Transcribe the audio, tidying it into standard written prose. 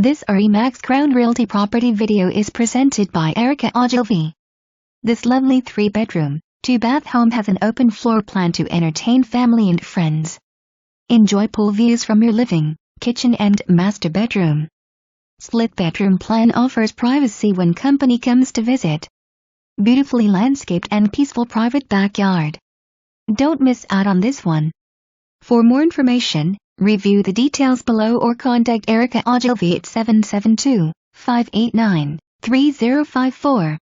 This RE/MAX Crown Realty property video is presented by Erica Ogilvie. This lovely 3-bedroom, 2-bath home has an open floor plan to entertain family and friends. Enjoy pool views from your living, kitchen and master bedroom. Split bedroom plan offers privacy when company comes to visit. Beautifully landscaped and peaceful private backyard. Don't miss out on this one. For more information, review the details below or contact Erica Ogilvie at 772-589-3054.